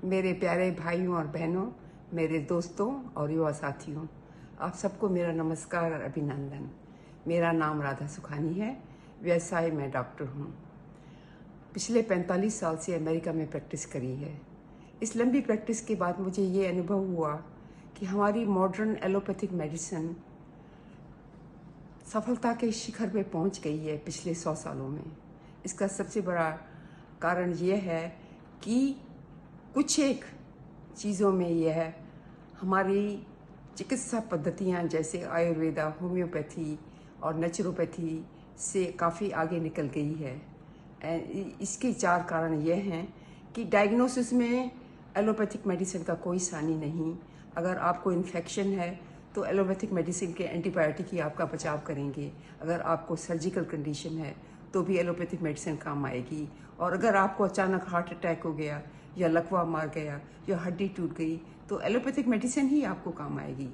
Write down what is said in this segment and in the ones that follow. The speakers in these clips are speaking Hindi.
मेरे प्यारे भाइयों और बहनों, मेरे दोस्तों और युवा साथियों, आप सबको मेरा नमस्कार और अभिनंदन। मेरा नाम राधा सुखानी है। व्यवसाय में डॉक्टर हूँ। पिछले 45 साल से अमेरिका में प्रैक्टिस करी है। इस लंबी प्रैक्टिस के बाद मुझे ये अनुभव हुआ कि हमारी मॉडर्न एलोपैथिक मेडिसिन सफलता के शिखर पे पहुंच गई है पिछले 100 सालों में। इसका सबसे बड़ा कारण यह है कि कुछ एक चीज़ों में यह हमारी चिकित्सा पद्धतियां जैसे आयुर्वेदा, होम्योपैथी और नेचुरोपैथी से काफ़ी आगे निकल गई है। इसके 4 कारण यह हैं कि डायग्नोसिस में एलोपैथिक मेडिसिन का कोई सानी नहीं। अगर आपको इन्फेक्शन है तो एलोपैथिक मेडिसिन के एंटीबायोटिक ही आपका बचाव करेंगे। अगर आपको सर्जिकल कंडीशन है तो भी एलोपैथिक मेडिसिन काम आएगी। और अगर आपको अचानक हार्ट अटैक हो गया या लकवा मार गया या हड्डी टूट गई तो एलोपैथिक मेडिसिन ही आपको काम आएगी।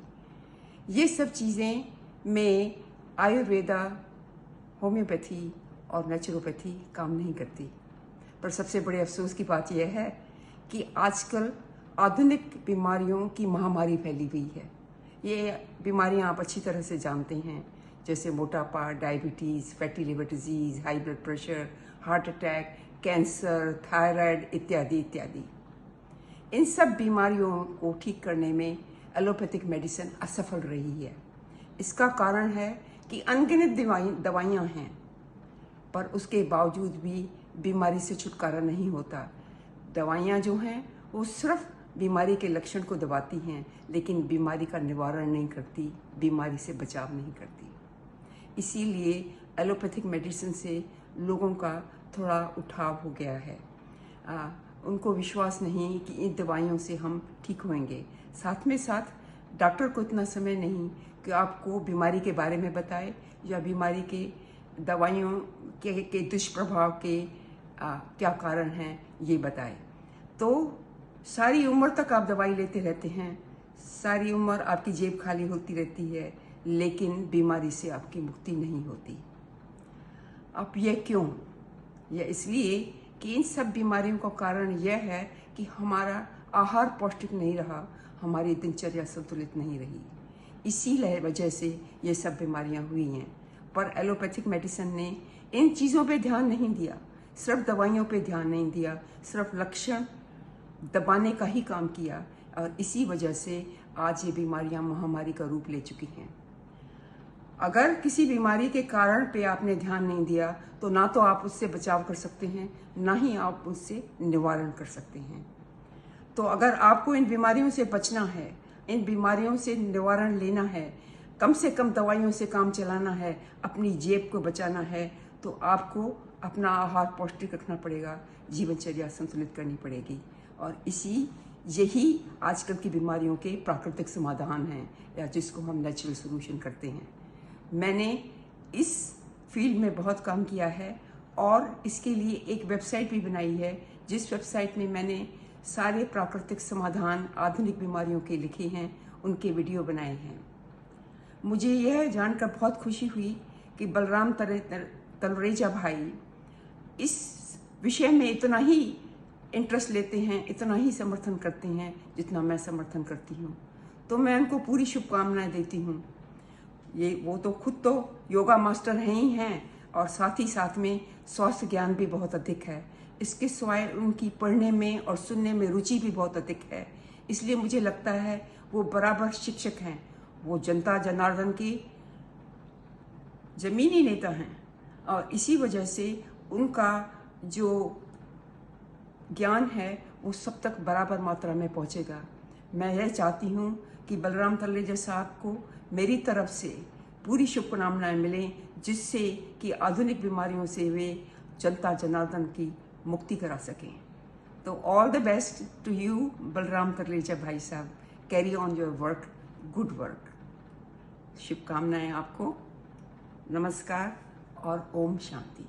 ये सब चीज़ें में आयुर्वेदा, होम्योपैथी और नेचुरोपैथी काम नहीं करती। पर सबसे बड़े अफसोस की बात यह है कि आजकल आधुनिक बीमारियों की महामारी फैली हुई है। ये बीमारियां आप अच्छी तरह से जानते हैं, जैसे मोटापा, diabetes, fatty liver disease, high blood pressure, heart attack, cancer, thyroid इत्यादि इत्यादि। इन सब बीमारियों को ठीक करने में एलोपैथिक मेडिसिन असफल रही है। इसका कारण है कि अनगिनत दवाइयाँ हैं, पर उसके बावजूद भी बीमारी से छुटकारा नहीं होता। दवाइयाँ जो हैं वो सिर्फ बीमारी के लक्षण को दबाती हैं, लेकिन बीमारी का निवारण नहीं करती, बीमारी से बचाव नहीं करती। इसीलिए एलोपैथिक मेडिसिन से लोगों का थोड़ा उठाव हो गया है। उनको विश्वास नहीं कि इन दवाइयों से हम ठीक होंगे। साथ में साथ डॉक्टर को इतना समय नहीं कि आपको बीमारी के बारे में बताए या बीमारी के दवाइयों के दुष्प्रभाव के क्या कारण हैं ये बताए। तो सारी उम्र तक आप दवाई लेते रहते हैं, सारी उम्र आपकी जेब खाली होती रहती है, लेकिन बीमारी से आपकी मुक्ति नहीं होती। अब यह क्यों? यह इसलिए कि इन सब बीमारियों का कारण यह है कि हमारा आहार पौष्टिक नहीं रहा, हमारी दिनचर्या संतुलित नहीं रही। इसी वजह से ये सब बीमारियां हुई हैं। पर एलोपैथिक मेडिसिन ने इन चीज़ों पे ध्यान नहीं दिया, सिर्फ दवाइयों पे ध्यान नहीं दिया, सिर्फ लक्षण दबाने का ही काम किया। और इसी वजह से आज ये बीमारियां महामारी का रूप ले चुकी हैं। अगर किसी बीमारी के कारण पे आपने ध्यान नहीं दिया तो ना तो आप उससे बचाव कर सकते हैं, ना ही आप उससे निवारण कर सकते हैं। तो अगर आपको इन बीमारियों से बचना है, इन बीमारियों से निवारण लेना है, कम से कम दवाइयों से काम चलाना है, अपनी जेब को बचाना है, तो आपको अपना आहार पौष्टिक रखना पड़ेगा, जीवनचर्या संतुलित करनी पड़ेगी। और यही आजकल की बीमारियों के प्राकृतिक समाधान हैं, या जिसको हम नेचुरल सॉल्यूशन करते हैं। मैंने इस फील्ड में बहुत काम किया है और इसके लिए एक वेबसाइट भी बनाई है, जिस वेबसाइट में मैंने सारे प्राकृतिक समाधान आधुनिक बीमारियों के लिखे हैं, उनके वीडियो बनाए हैं। मुझे यह जानकर बहुत खुशी हुई कि बलराम तलरेजा भाई इस विषय में इतना ही इंटरेस्ट लेते हैं, इतना ही समर्थन करते हैं जितना मैं समर्थन करती हूँ। तो मैं उनको पूरी शुभकामनाएं देती हूँ। वो तो खुद तो योगा मास्टर हैं ही हैं, और साथ में स्वास्थ्य ज्ञान भी बहुत अधिक है। इसके सिवाय उनकी पढ़ने में और सुनने में रुचि भी बहुत अधिक है। इसलिए मुझे लगता है वो बराबर शिक्षक हैं। वो जनता जनार्दन की जमीनी नेता हैं, और इसी वजह से उनका जो ज्ञान है वो सब तक बराबर मात्रा में पहुंचेगा। मैं यह चाहती हूं कि बलराम तलरेजा साहब को मेरी तरफ से पूरी शुभकामनाएं मिलें, जिससे कि आधुनिक बीमारियों से वे जनता जनार्दन की मुक्ति करा सकें। तो all the best to you Balram Talreja भाई साहब। Carry on your work, good work. शुभकामनाएं आपको। नमस्कार और ओम शांति।